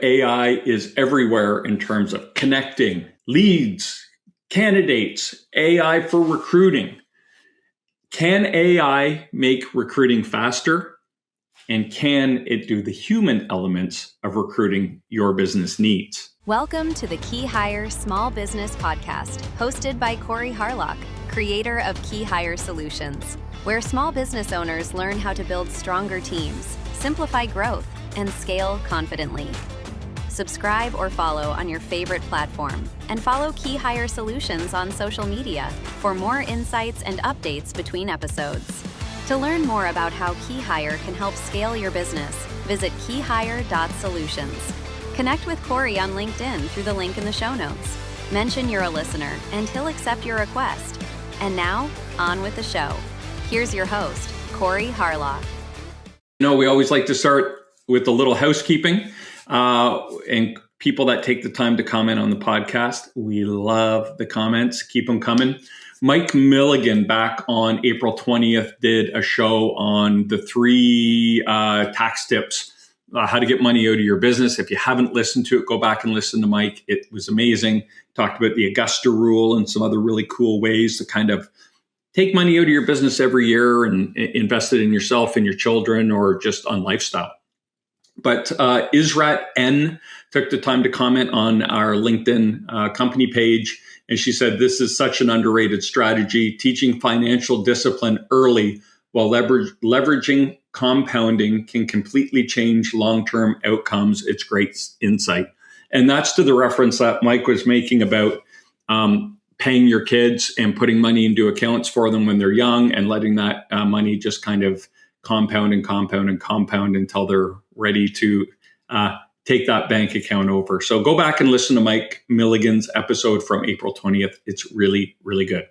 AI is everywhere in terms of connecting leads, candidates, AI for recruiting. Can AI make recruiting faster? And can it do the human elements of recruiting your business needs? Welcome to the KeyHire Small Business Podcast, hosted by Harlock, creator of KeyHire Solutions, where small business owners learn how to build stronger teams, simplify growth, and scale confidently. Subscribe or follow on your favorite platform, and follow KeyHire Solutions on social media for more insights and updates between episodes. To learn more about how KeyHire can help scale your business, visit keyhire.solutions. Connect with Corey on LinkedIn through the link in the show notes. Mention you're a listener, and he'll accept your request. And now, on with the show. Here's your host, Corey Harlock. We always like to start with a little housekeeping. And people that take the time to comment on the podcast, we love the comments. Keep them coming. Mike Milligan back on April 20th did a show on the 3 tax tips, how to get money out of your business. If you haven't listened to it, go back and listen to Mike. It was amazing. Talked about the Augusta rule and some other really cool ways to kind of take money out of your business every year and invest it in yourself and your children or just on lifestyle. But Israt N took the time to comment on our LinkedIn company page. And she said, this is such an underrated strategy, teaching financial discipline early while leveraging compounding can completely change long-term outcomes. It's great insight. And that's to the reference that Mike was making about paying your kids and putting money into accounts for them when they're young and letting that money just kind of compound and compound and compound until they're ready to take that bank account over. So go back and listen to Mike Milligan's episode from April 20th. It's really, really good.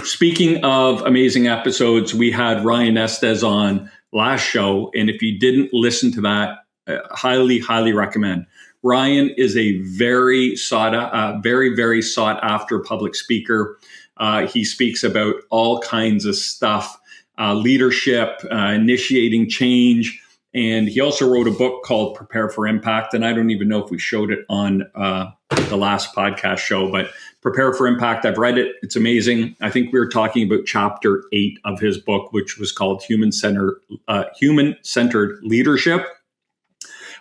Speaking of amazing episodes, we had Ryan Estes on last show. And if you didn't listen to that, highly, highly recommend. Ryan is a very, very sought after public speaker. He speaks about all kinds of stuff. Leadership, initiating change. And he also wrote a book called Prepare for Impact. And I don't even know if we showed it on the last podcast show, but Prepare for Impact, I've read it. It's amazing. I think we were talking about chapter 8 of his book, which was called Human-Centered Leadership.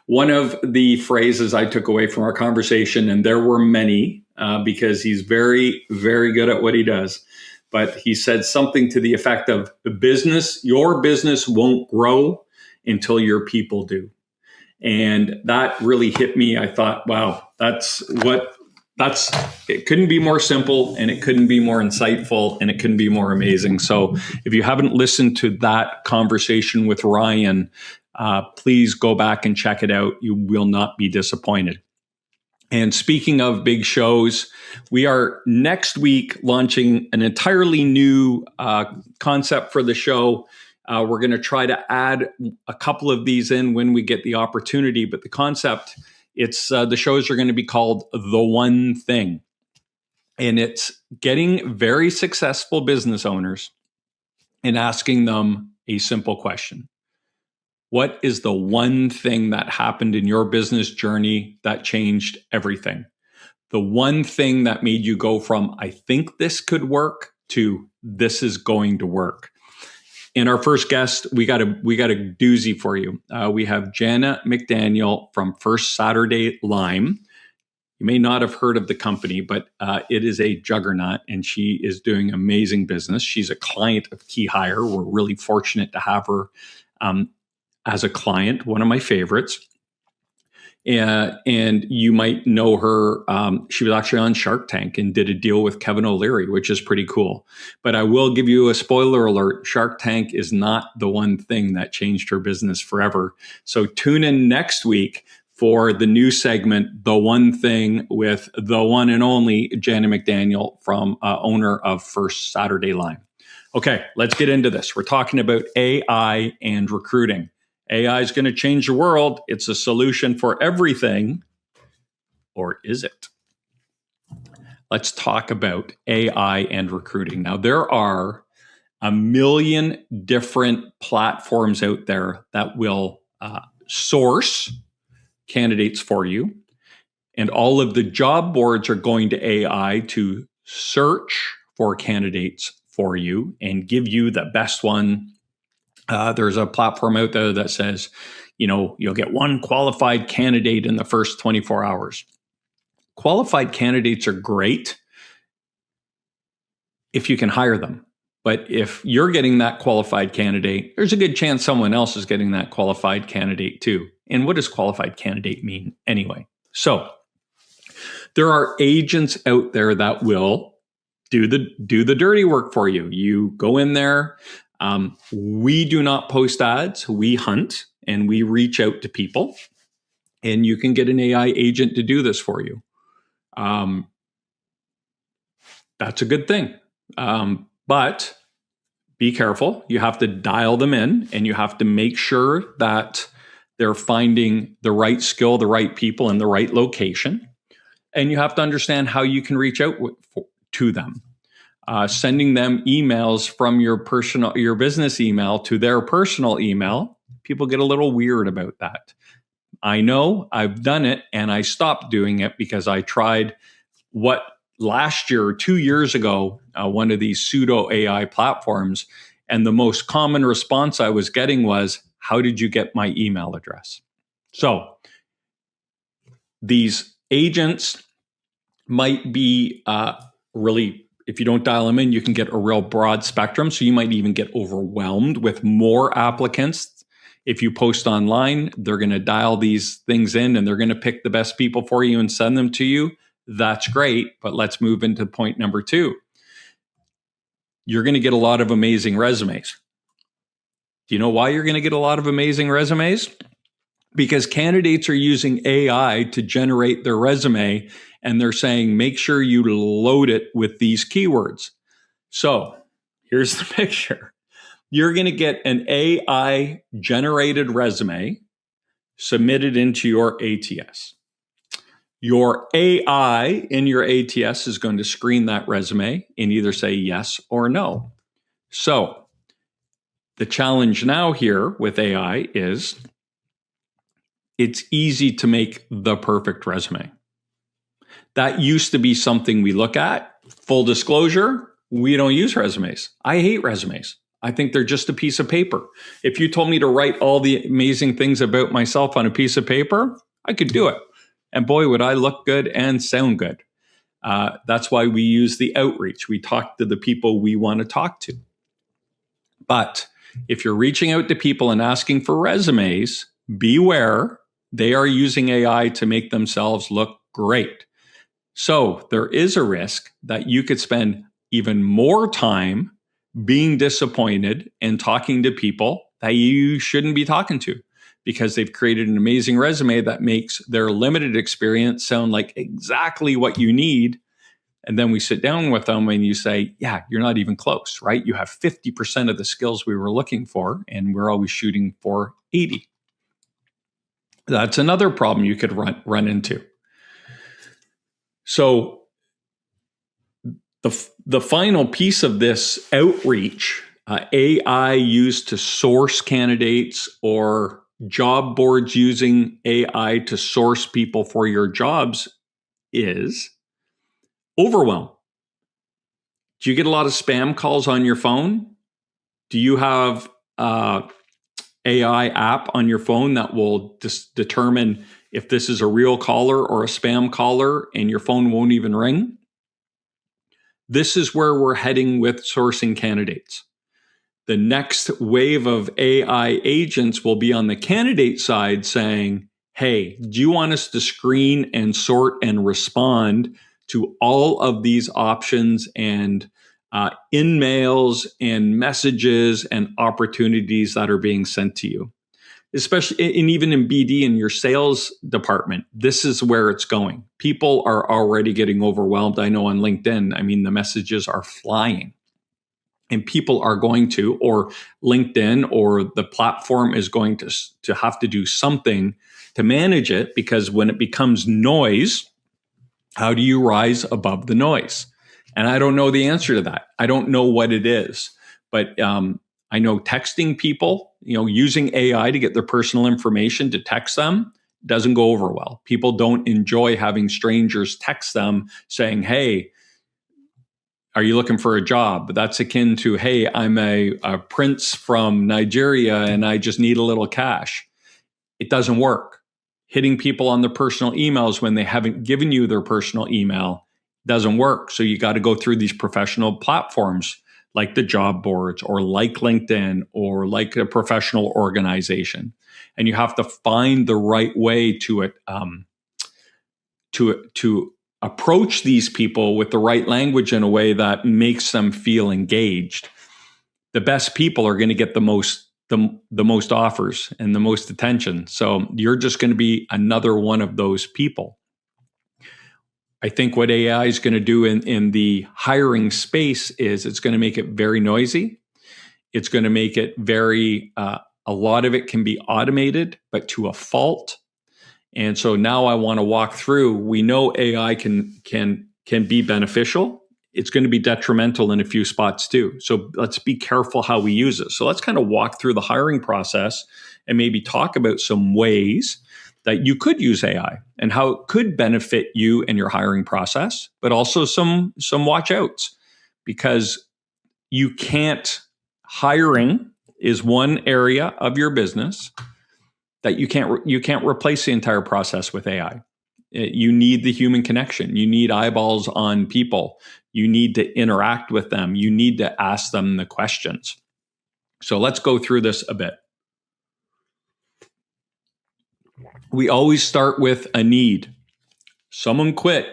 One of the phrases I took away from our conversation, and there were many, because he's very, very good at what he does, but he said something to the effect of your business won't grow until your people do. And that really hit me. I thought, wow, it couldn't be more simple, and it couldn't be more insightful, and it couldn't be more amazing. So if you haven't listened to that conversation with Ryan, please go back and check it out. You will not be disappointed. And speaking of big shows, we are next week launching an entirely new concept for the show. We're going to try to add a couple of these in when we get the opportunity. But the concept, the shows are going to be called The One Thing. And it's getting very successful business owners and asking them a simple question. What is the one thing that happened in your business journey that changed everything? The one thing that made you go from, I think this could work, to this is going to work. And our first guest, we got a doozy for you. We have Jana McDaniel from First Saturday Lime. You may not have heard of the company, but it is a juggernaut, and she is doing amazing business. She's a client of KeyHire. We're really fortunate to have her as a client, one of my favorites. And you might know her. She was actually on Shark Tank and did a deal with Kevin O'Leary, which is pretty cool. But I will give you a spoiler alert. Shark Tank is not the one thing that changed her business forever. So tune in next week for the new segment, The One Thing, with the one and only Jana McDaniel, from owner of First Saturday Lime. Okay, let's get into this. We're talking about AI and recruiting. AI is going to change the world. It's a solution for everything. Or is it? Let's talk about AI and recruiting. Now, there are a million different platforms out there that will source candidates for you. And all of the job boards are going to AI to search for candidates for you and give you the best one. There's a platform out there that says, you'll get one qualified candidate in the first 24 hours. Qualified candidates are great if you can hire them. But if you're getting that qualified candidate, there's a good chance someone else is getting that qualified candidate too. And what does qualified candidate mean anyway? So there are agents out there that will do the dirty work for you. You go in there. We do not post ads. We hunt and we reach out to people. And you can get an AI agent to do this for you. That's a good thing. But be careful. You have to dial them in and you have to make sure that they're finding the right skill, the right people in the right location. And you have to understand how you can reach out to them. Sending them emails from your business email to their personal email, people get a little weird about that. I know, I've done it, and I stopped doing it because I tried what last year, 2 years ago, one of these pseudo AI platforms, and the most common response I was getting was, "How did you get my email address?" So these agents might be really, if you don't dial them in, you can get a real broad spectrum. So you might even get overwhelmed with more applicants. If you post online, they're going to dial these things in and they're going to pick the best people for you and send them to you. That's great. But let's move into point number 2. You're going to get a lot of amazing resumes. Do you know why you're going to get a lot of amazing resumes? Because candidates are using AI to generate their resume, and they're saying, make sure you load it with these keywords. So here's the picture. You're going to get an AI generated resume submitted into your ATS. Your AI in your ATS is going to screen that resume and either say yes or no. So the challenge now here with AI is it's easy to make the perfect resume. That used to be something we look at. Full disclosure, we don't use resumes. I hate resumes. I think they're just a piece of paper. If you told me to write all the amazing things about myself on a piece of paper, I could do it. And boy, would I look good and sound good. That's why we use the outreach. We talk to the people we want to talk to. But if you're reaching out to people and asking for resumes, beware, they are using AI to make themselves look great. So there is a risk that you could spend even more time being disappointed and talking to people that you shouldn't be talking to because they've created an amazing resume that makes their limited experience sound like exactly what you need. And then we sit down with them and you say, yeah, you're not even close, right? You have 50% of the skills we were looking for, and we're always shooting for 80. That's another problem you could run into. So the final piece of this outreach, AI used to source candidates or job boards using AI to source people for your jobs, is overwhelm. Do you get a lot of spam calls on your phone? Do you have AI app on your phone that will determine if this is a real caller or a spam caller and your phone won't even ring? This is where we're heading with sourcing candidates. The next wave of AI agents will be on the candidate side saying, hey, do you want us to screen and sort and respond to all of these options and in-mails and messages and opportunities that are being sent to you? Especially, and even in BD in your sales department, this is where it's going. People are already getting overwhelmed. I know on LinkedIn, the messages are flying. And people are going to, or LinkedIn or the platform is going to have to do something to manage it, because when it becomes noise, how do you rise above the noise? And I don't know the answer to that. I don't know what it is, but I know texting people, using AI to get their personal information to text them, doesn't go over well. People don't enjoy having strangers text them saying, hey, are you looking for a job? That's akin to, hey, I'm a prince from Nigeria and I just need a little cash. It doesn't work. Hitting people on their personal emails when they haven't given you their personal email doesn't work. So you got to go through these professional platforms like the job boards or like LinkedIn or like a professional organization. And you have to find the right way to approach these people with the right language in a way that makes them feel engaged. The best people are going to get the most offers and the most attention. So you're just going to be another one of those people. I think what AI is going to do in the hiring space is it's going to make it very noisy. It's going to make it very, a lot of it can be automated, but to a fault. And so now I want to walk through, we know AI can be beneficial. It's going to be detrimental in a few spots too. So let's be careful how we use it. So let's kind of walk through the hiring process and maybe talk about some ways that you could use AI and how it could benefit you and your hiring process, but also some watch outs, because hiring is one area of your business that you can't replace the entire process with AI. You need the human connection. You need eyeballs on people. You need to interact with them. You need to ask them the questions. So let's go through this a bit. We always start with a need. Someone quit.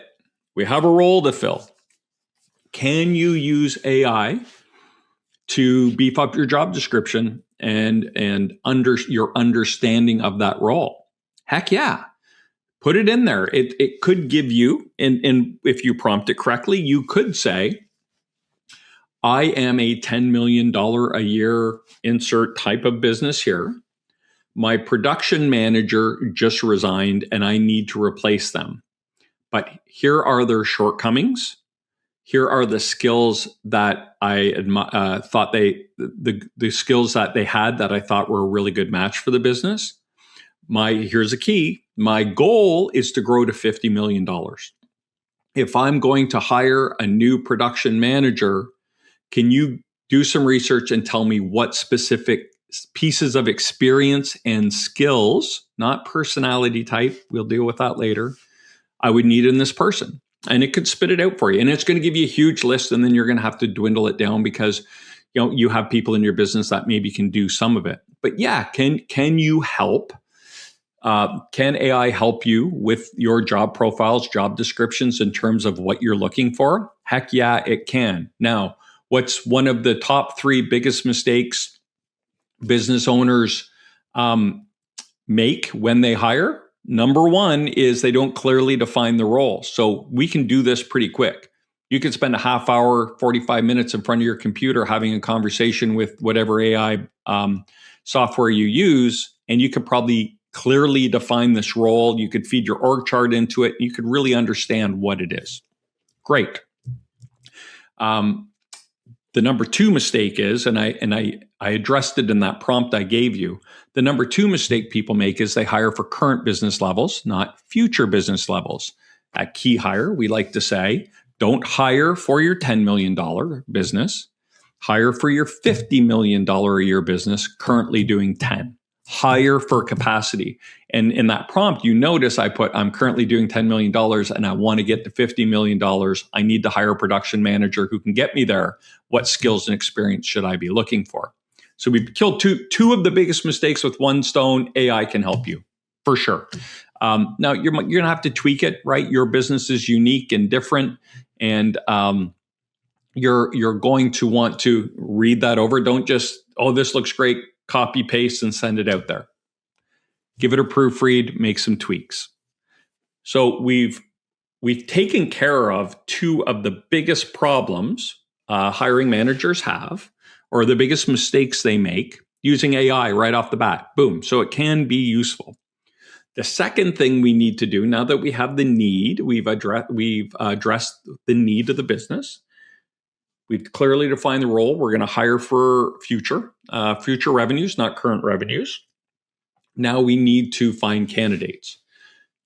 We have a role to fill. Can you use AI to beef up your job description and your understanding of that role? Heck yeah. Put it in there. It could give you, and if you prompt it correctly, you could say, I am a $10 million a year insert type of business here. My production manager just resigned and I need to replace them. But here are their shortcomings. Here are the skills that I thought the skills that they had that I thought were a really good match for the business. Here's a key. My goal is to grow to $50 million. If I'm going to hire a new production manager, can you do some research and tell me what specific pieces of experience and skills, not personality type, we'll deal with that later, I would need in this person? And it could spit it out for you. And it's going to give you a huge list, and then you're going to have to dwindle it down because you have people in your business that maybe can do some of it. But yeah, can you help? Can AI help you with your job profiles, job descriptions in terms of what you're looking for? Heck yeah, it can. Now, what's one of the top 3 biggest mistakes business owners make when they hire? Number 1 is they don't clearly define the role. So we can do this pretty quick. You could spend a half hour, 45 minutes in front of your computer having a conversation with whatever AI software you use, and you could probably clearly define this role. You could feed your org chart into it. You could really understand what it is. Great. The number 2 mistake is, and I addressed it in that prompt I gave you, the number 2 mistake people make is they hire for current business levels, not future business levels. At KeyHire, we like to say, don't hire for your $10 million business. Hire for your $50 million a year business currently doing 10. Hire for capacity. And in that prompt, you notice I put, I'm currently doing $10 million and I want to get to $50 million. I need to hire a production manager who can get me there. What skills and experience should I be looking for? So we've killed two of the biggest mistakes with one stone. AI can help you for sure. Now you're going to have to tweak it, right? Your business is unique and different. And you're going to want to read that over. Don't just, oh, this looks great, copy, paste, and send it out there. Give it a proofread, make some tweaks. So we've taken care of 2 of the biggest problems hiring managers have, or the biggest mistakes they make using AI right off the bat. Boom. So it can be useful. The second thing we need to do, now that we have the need, we've addressed the need of the business. We've clearly defined the role. We're going to hire for future revenues, not current revenues. Now we need to find candidates.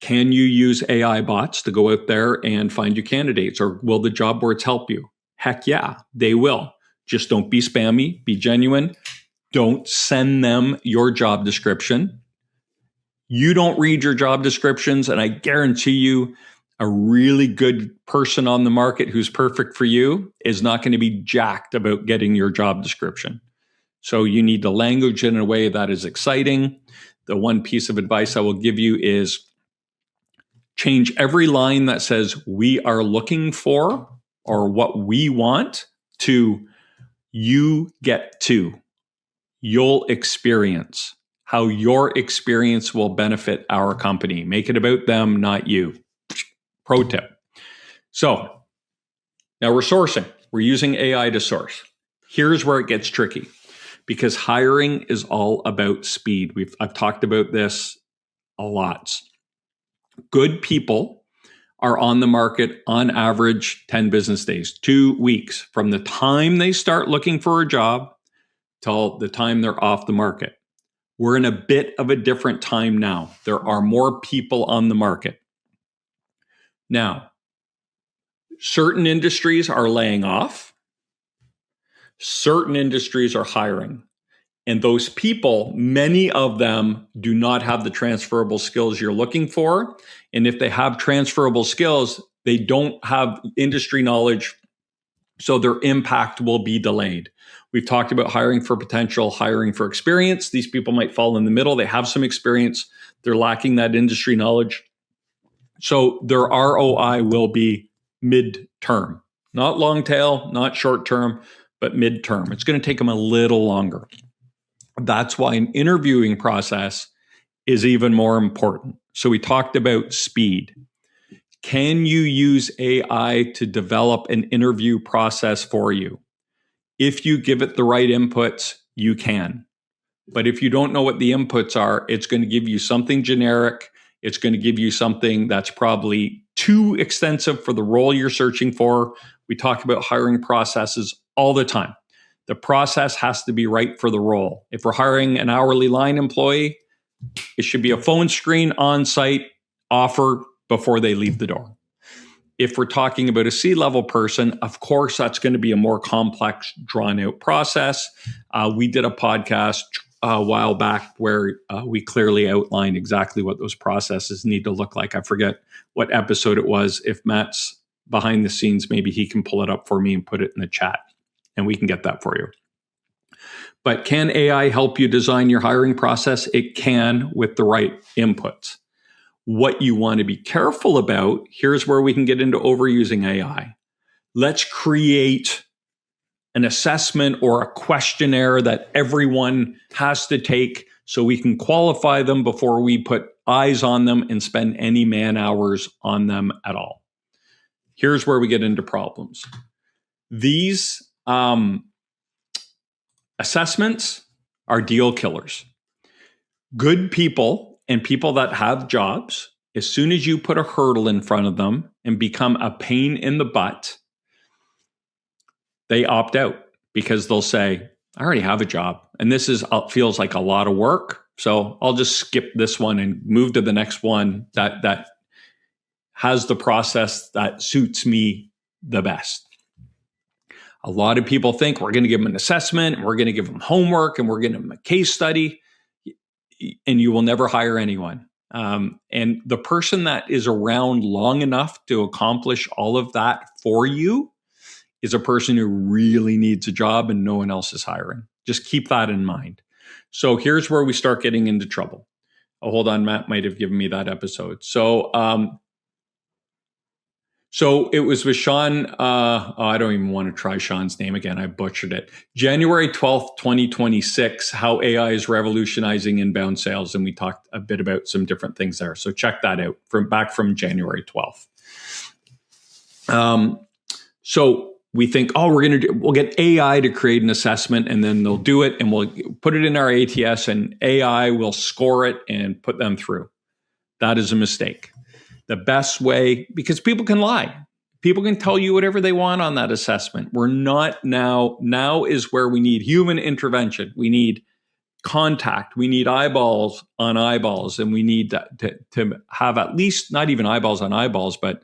Can you use AI bots to go out there and find you candidates? Or will the job boards help you? Heck yeah, they will. Just don't be spammy, be genuine. Don't send them your job description. You don't read your job descriptions, and I guarantee you a really good person on the market who's perfect for you is not going to be jacked about getting your job description. So you need to language in a way that is exciting. The one piece of advice I will give you is change every line that says we are looking for or what we want to you get to. You'll experience. How your experience will benefit our company. Make it about them, not you. Pro tip. So now we're sourcing. We're using AI to source. Here's where it gets tricky because hiring is all about speed. I've talked about this a lot. Good people are on the market on average 10 business days, 2 weeks from the time they start looking for a job till the time they're off the market. We're in a bit of a different time now. There are more people on the market. Now, certain industries are laying off. Certain industries are hiring. And those people, many of them do not have the transferable skills you're looking for. And if they have transferable skills, they don't have industry knowledge, so their impact will be delayed. We've talked about hiring for potential, hiring for experience. These people might fall in the middle. They have some experience. They're lacking that industry knowledge. So their ROI will be mid-term, not long tail, not short term, but mid-term. It's going to take them a little longer. That's why an interviewing process is even more important. So we talked about speed. Can you use AI to develop an interview process for you? If you give it the right inputs, you can. But if you don't know what the inputs are, it's going to give you something generic. It's going to give you something that's probably too extensive for the role you're searching for. We talk about hiring processes all the time. The process has to be right for the role. If we're hiring an hourly line employee, it should be a phone screen on-site offer before they leave the door. If we're talking about a C-level person, of course, that's going to be a more complex, drawn-out process. We did a podcast a while back where we clearly outlined exactly what those processes need to look like. I forget what episode it was. If Matt's behind the scenes, maybe he can pull it up for me and put it in the chat, and we can get that for you. But can AI help you design your hiring process? It can with the right inputs. What you want to be careful about, here's where we can get into overusing AI. Let's create an assessment or a questionnaire that everyone has to take so we can qualify them before we put eyes on them and spend any man hours on them at all. Here's where we get into problems. These assessments are deal killers. Good people and people that have jobs, as soon as you put a hurdle in front of them and become a pain in the butt, they opt out because they'll say, I already have a job and this feels like a lot of work. So I'll just skip this one and move to the next one that has the process that suits me the best. A lot of people think we're going to give them an assessment, and we're going to give them homework, and we're going to give them a case study, and you will never hire anyone. And the person that is around long enough to accomplish all of that for you is a person who really needs a job and no one else is hiring. Just keep that in mind. So here's where we start getting into trouble. Oh, hold on, Matt might have given me that episode. So it was with Sean. I don't even want to try Sean's name again. I butchered it. January 12th, 2026, how AI is revolutionizing inbound sales. And we talked a bit about some different things there. So check that out back from January 12th. So we think, we'll get AI to create an assessment and then they'll do it and we'll put it in our ATS and AI will score it and put them through. That is a mistake. The best way, because people can lie. People can tell you whatever they want on that assessment. We're not now is where we need human intervention. We need contact. We need eyeballs on eyeballs, and we need to have at least not even eyeballs on eyeballs, but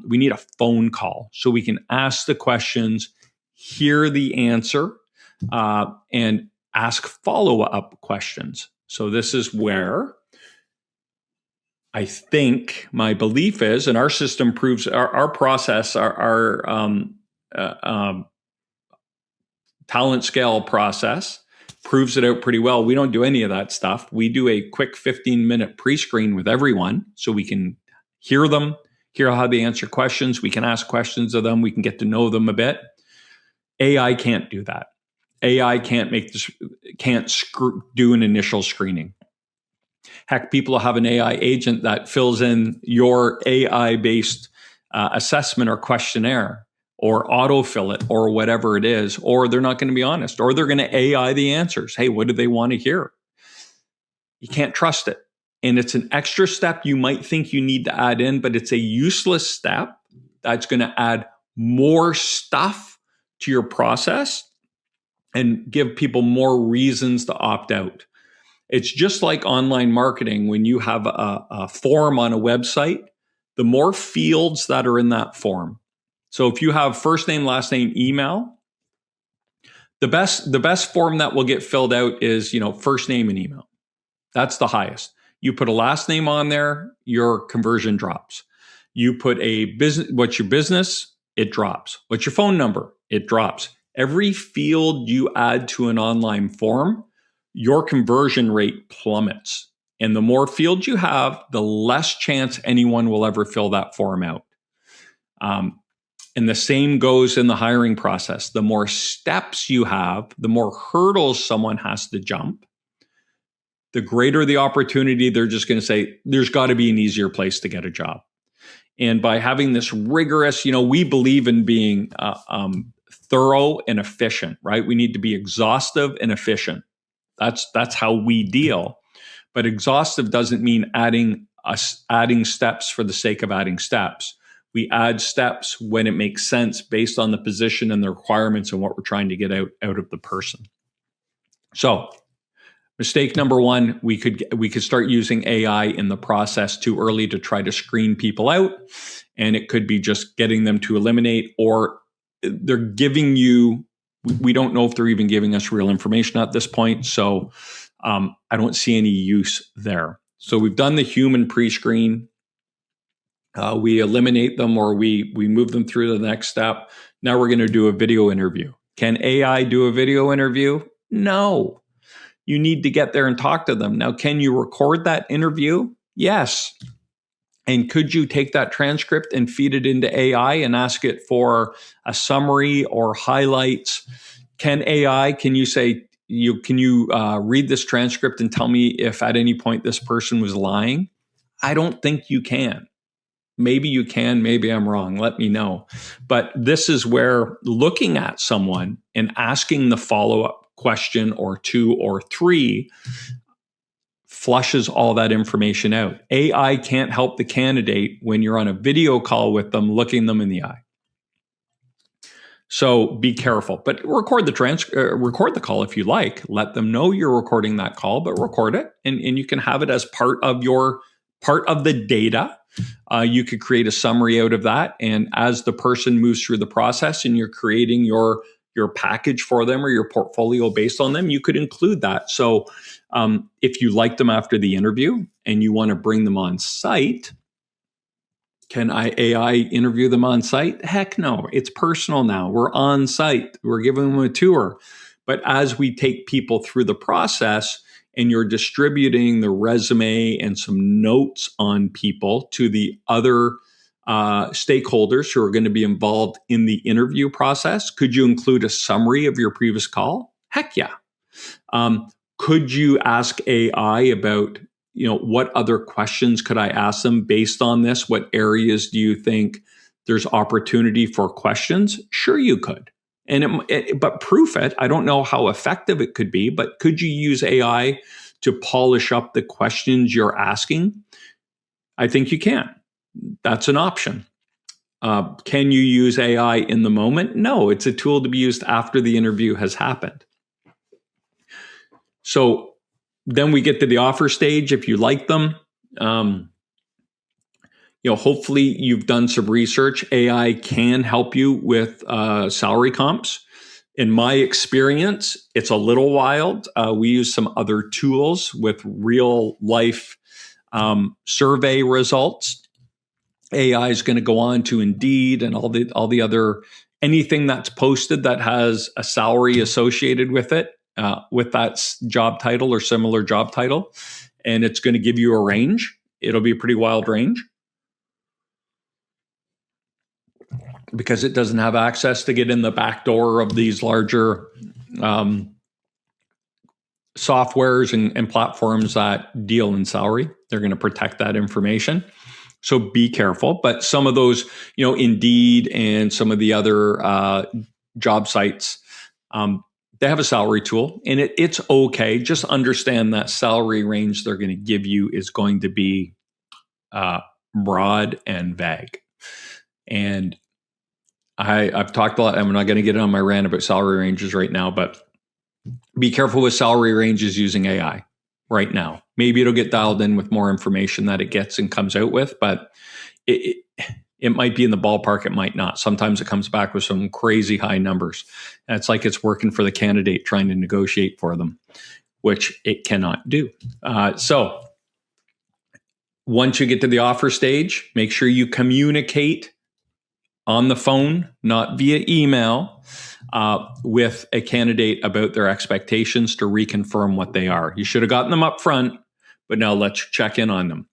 we need a phone call so we can ask the questions, hear the answer, and ask follow-up questions. So this is where I think my belief is, and our system proves our process, our talent scale process proves it out pretty well. We don't do any of that stuff. We do a quick 15-minute pre-screen with everyone so we can hear them, hear how they answer questions. We can ask questions of them. We can get to know them a bit. AI can't do that. AI can't do an initial screening. Heck, people have an AI agent that fills in your AI-based assessment or questionnaire, or autofill it, or whatever it is, or they're not going to be honest, or they're going to AI the answers. Hey, what do they want to hear? You can't trust it. And it's an extra step you might think you need to add in, but it's a useless step that's going to add more stuff to your process and give people more reasons to opt out. It's just like online marketing. When you have a form on a website, the more fields that are in that form. So if you have first name, last name, email, the best form that will get filled out is, first name and email. That's the highest. You put a last name on there, your conversion drops. You put a business, what's your business? It drops. What's your phone number? It drops. Every field you add to an online form, your conversion rate plummets. And the more fields you have, the less chance anyone will ever fill that form out. And the same goes in the hiring process. The more steps you have, the more hurdles someone has to jump, the greater the opportunity they're just going to say, there's got to be an easier place to get a job. And by having this rigorous, we believe in being thorough and efficient, right? We need to be exhaustive and efficient. That's how we deal. But exhaustive doesn't mean adding steps for the sake of adding steps. We add steps when it makes sense based on the position and the requirements and what we're trying to get out of the person. So, mistake number one, we could start using AI in the process too early to try to screen people out. And it could be just getting them to eliminate, or they're giving you, we don't know if they're even giving us real information at this point. So I don't see any use there. So we've done the human pre-screen. We eliminate them, or we move them through the next step. Now we're going to do a video interview. Can AI do a video interview? No. You need to get there and talk to them. Now, can you record that interview? Yes. And could you take that transcript and feed it into AI and ask it for a summary or highlights? Can you say, can you read this transcript and tell me if at any point this person was lying? I don't think you can. Maybe you can, maybe I'm wrong. Let me know. But this is where looking at someone and asking the follow-up question or two or three flushes all that information out. AI can't help the candidate when you're on a video call with them, looking them in the eye. So be careful, but record the call if you like. Let them know you're recording that call, but record it, and you can have it as part of the data. You could create a summary out of that, and as the person moves through the process and you're creating your package for them or your portfolio based on them, you could include that. So if you like them after the interview and you want to bring them on site, can AI interview them on site? Heck no. It's personal now. We're on site. We're giving them a tour. But as we take people through the process and you're distributing the resume and some notes on people to the other stakeholders who are going to be involved in the interview process, could you include a summary of your previous call? Heck yeah. Could you ask AI about, what other questions could I ask them based on this? What areas do you think there's opportunity for questions? Sure, you could. But proof it. I don't know how effective it could be, but could you use AI to polish up the questions you're asking? I think you can. That's an option. Can you use AI in the moment? No, it's a tool to be used after the interview has happened. So then we get to the offer stage. If you like them, hopefully you've done some research. AI can help you with salary comps. In my experience, it's a little wild. We use some other tools with real life survey results. AI is going to go on to Indeed and all the other, anything that's posted that has a salary associated with it, with that job title or similar job title, and it's going to give you a range. It'll be a pretty wild range because it doesn't have access to get in the back door of these larger softwares and platforms that deal in salary. They're going to protect that information. So be careful. But some of those, Indeed and some of the other job sites, they have a salary tool, and it's okay. Just understand that salary range they're going to give you is going to be broad and vague. And I've talked a lot. I'm not going to get on my rant about salary ranges right now, but be careful with salary ranges using AI right now. Maybe it'll get dialed in with more information that it gets and comes out with, but it might be in the ballpark. It might not. Sometimes it comes back with some crazy high numbers. And it's like it's working for the candidate trying to negotiate for them, which it cannot do. So once you get to the offer stage, make sure you communicate on the phone, not via email, with a candidate about their expectations to reconfirm what they are. You should have gotten them up front, but now let's check in on them.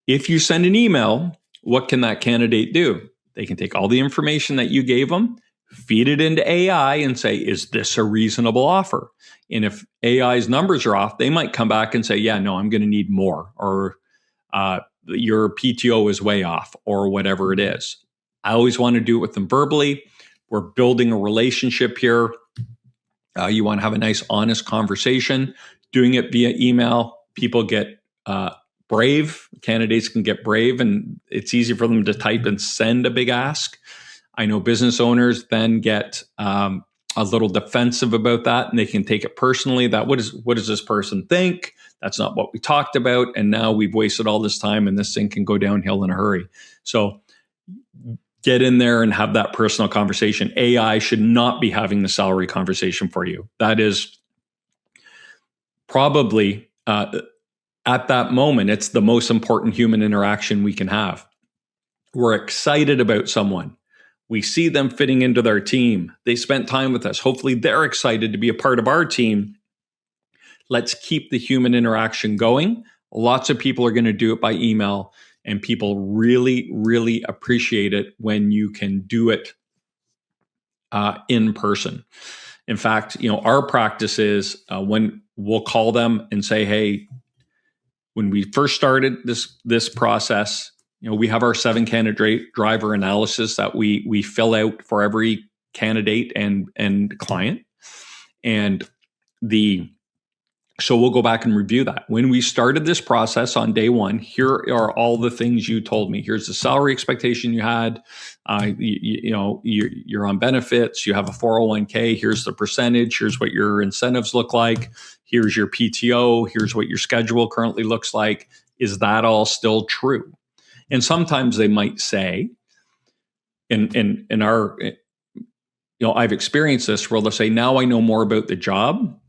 If you send an email, what can that candidate do? They can take all the information that you gave them, feed it into AI and say, is this a reasonable offer? And if AI's numbers are off, they might come back and say, yeah, no, I'm going to need more, or your PTO is way off, or whatever it is. I always want to do it with them verbally. We're building a relationship here. You want to have a nice, honest conversation. Doing it via email, people get brave. Candidates can get brave, and it's easy for them to type and send a big ask. I know business owners then get a little defensive about that, and they can take it personally. That what does this person think? That's not what we talked about, and now we've wasted all this time, and this thing can go downhill in a hurry. So get in there and have that personal conversation. AI should not be having the salary conversation for you. That is probably, at that moment, it's the most important human interaction we can have. We're excited about someone. We see them fitting into their team. They spent time with us. Hopefully they're excited to be a part of our team. Let's keep the human interaction going. Lots of people are going to do it by email. And people really, really appreciate it when you can do it in person. In fact, our practice is when we'll call them and say, hey, when we first started this process, we have our 7 candidate driver analysis that we fill out for every candidate and client. And so we'll go back and review that. When we started this process on day one, here are all the things you told me. Here's the salary expectation you had. You're on benefits. You have a 401k. Here's the percentage. Here's what your incentives look like. Here's your PTO. Here's what your schedule currently looks like. Is that all still true? And sometimes they might say, in our, I've experienced this where they'll say, now I know more about the job.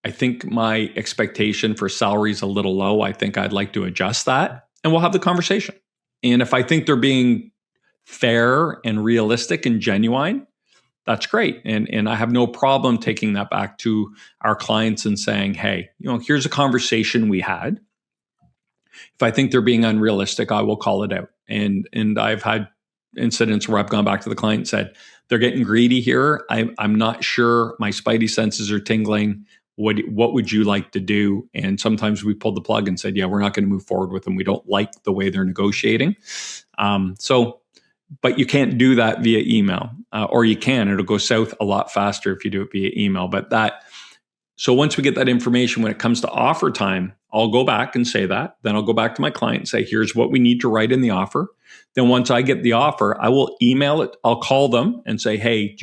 I think my expectation for salary is a little low. I think I'd like to adjust that, and we'll have the conversation. And if I think they're being fair and realistic and genuine, that's great. And I have no problem taking that back to our clients and saying, hey, here's a conversation we had. If I think they're being unrealistic, I will call it out. And I've had incidents where I've gone back to the client and said, they're getting greedy here. I'm not sure. My spidey senses are tingling. What would you like to do? And sometimes we pulled the plug and said, yeah, we're not going to move forward with them. We don't like the way they're negotiating. But you can't do that via email, or you can. It'll go south a lot faster if you do it via email. So once we get that information, when it comes to offer time, I'll go back and say that. Then I'll go back to my client and say, here's what we need to write in the offer. Then once I get the offer, I will email it. I'll call them and say, hey,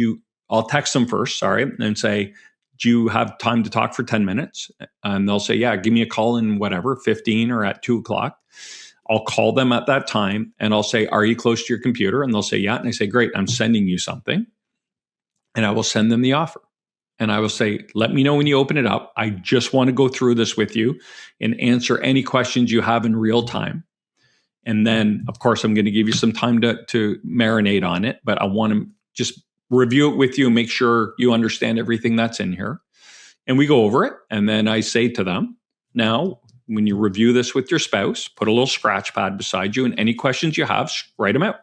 I'll text them first, and say, do you have time to talk for 10 minutes? And they'll say, yeah, give me a call in whatever, 15 or at 2 o'clock. I'll call them at that time and I'll say, are you close to your computer? And they'll say, yeah. And I say, great, I'm sending you something. And I will send them the offer. And I will say, let me know when you open it up. I just want to go through this with you and answer any questions you have in real time. And then, of course, I'm going to give you some time to marinate on it, but I want to just review it with you and make sure you understand everything that's in here. And we go over it. And then I say to them, now, when you review this with your spouse, put a little scratch pad beside you, and any questions you have, write them out.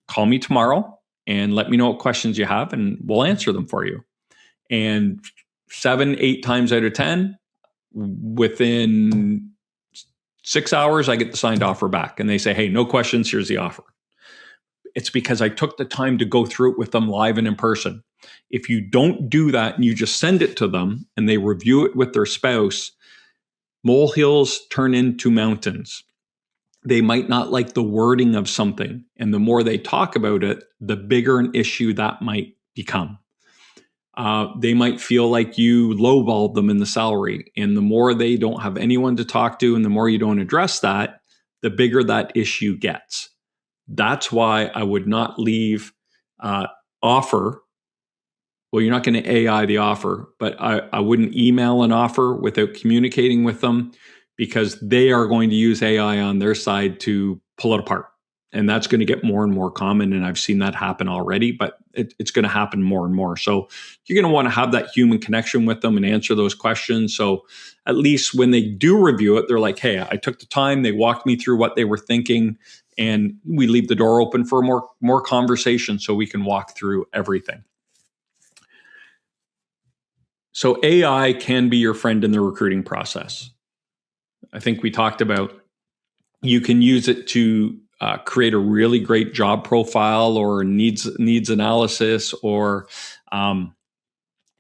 Call me tomorrow and let me know what questions you have, and we'll answer them for you. And 7-8 times out of 10, within 6 hours, I get the signed offer back. And they say, hey, no questions, here's the offer. It's because I took the time to go through it with them live and in person. If you don't do that and you just send it to them and they review it with their spouse, molehills turn into mountains. They might not like the wording of something. And the more they talk about it, the bigger an issue that might become. They might feel like you lowballed them in the salary. And the more they don't have anyone to talk to and the more you don't address that, the bigger that issue gets. That's why I would not leave offer. Well, you're not going to AI the offer, but I wouldn't email an offer without communicating with them, because they are going to use AI on their side to pull it apart. And that's going to get more and more common. And I've seen that happen already, but it's going to happen more and more. So you're going to want to have that human connection with them and answer those questions. So at least when they do review it, they're like, hey, I took the time. They walked me through what they were thinking. And we leave the door open for more conversation so we can walk through everything. So AI can be your friend in the recruiting process. I think we talked about you can use it to create a really great job profile or needs analysis or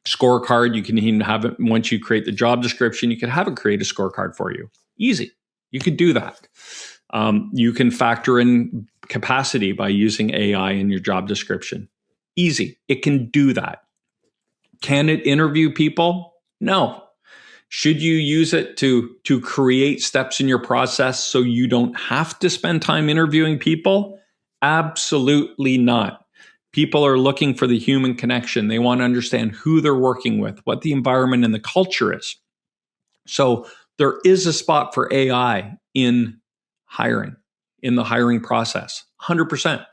scorecard. You can even have it once you create the job description. You can have it create a scorecard for you. Easy. You could do that. You can factor in capacity by using AI in your job description. Easy. It can do that. Can it interview people? No. Should you use it to create steps in your process so you don't have to spend time interviewing people? Absolutely not. People are looking for the human connection. They want to understand who they're working with, what the environment and the culture is. So there is a spot for AI in hiring, in the hiring process, 100%.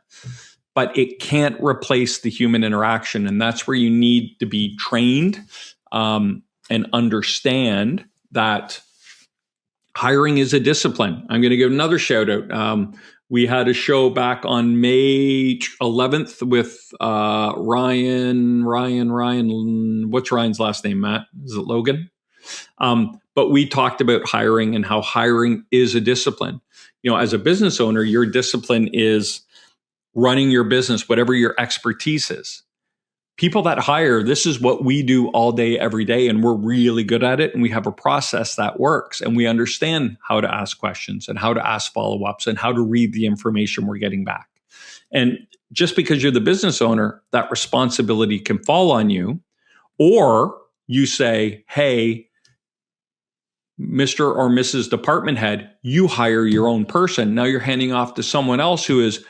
But it can't replace the human interaction. And that's where you need to be trained and understand that hiring is a discipline. I'm going to give another shout out. We had a show back on May 11th with Ryan. What's Ryan's last name, Matt? Is it Logan? But we talked about hiring and how hiring is a discipline. You know, as a business owner, your discipline is running your business, whatever your expertise is. People that hire, this is what we do all day, every day, and we're really good at it. And we have a process that works, and we understand how to ask questions and how to ask follow-ups and how to read the information we're getting back. And just because you're the business owner, that responsibility can fall on you. Or you say, hey, Mr. or Mrs. Department Head, you hire your own person. Now you're handing off to someone else who is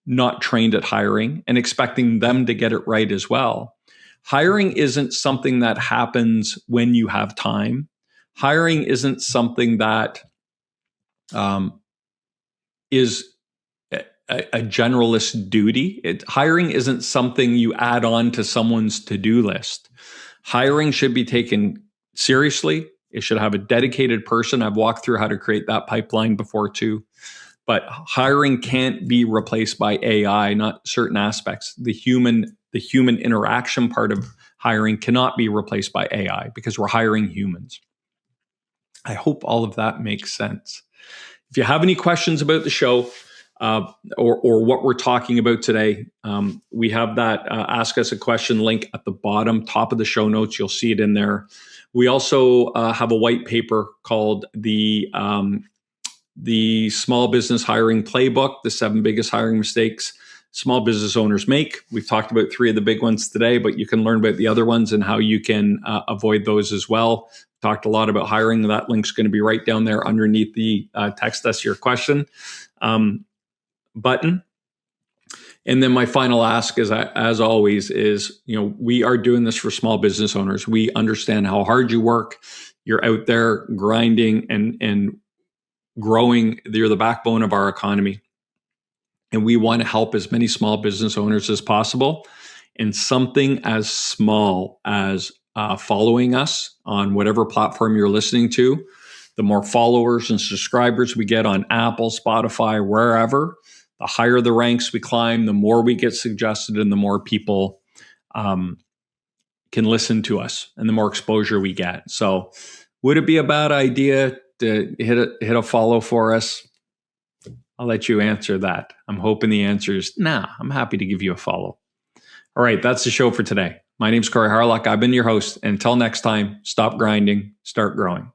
not trained at hiring and expecting them to get it right as well. Hiring isn't something that happens when you have time. Hiring isn't something that is a generalist duty. Hiring isn't something you add on to someone's to-do list. Hiring should be taken seriously. It should have a dedicated person. I've walked through how to create that pipeline before too. But hiring can't be replaced by AI, not certain aspects. The human interaction part of hiring cannot be replaced by AI because we're hiring humans. I hope all of that makes sense. If you have any questions about the show or what we're talking about today, we have that Ask Us a Question link at the bottom, top of the show notes. You'll see it in there. We also have a white paper called the Small Business Hiring Playbook, the 7 Biggest Hiring Mistakes. small business owners make. We've talked about 3 of the big ones today, but you can learn about the other ones and how you can avoid those as well. Talked a lot about hiring. That link's going to be right down there underneath the text us your question button. And then my final ask is, as always, is, we are doing this for small business owners. We understand how hard you work. You're out there grinding and growing. You're the backbone of our economy. And we want to help as many small business owners as possible. And something as small as following us on whatever platform you're listening to, the more followers and subscribers we get on Apple, Spotify, wherever, the higher the ranks we climb, the more we get suggested, and the more people can listen to us, and the more exposure we get. So would it be a bad idea to hit a follow for us? I'll let you answer that. I'm hoping the answer is, nah, I'm happy to give you a follow. All right, that's the show for today. My name's Corey Harlock. I've been your host. Until next time, stop grinding, start growing.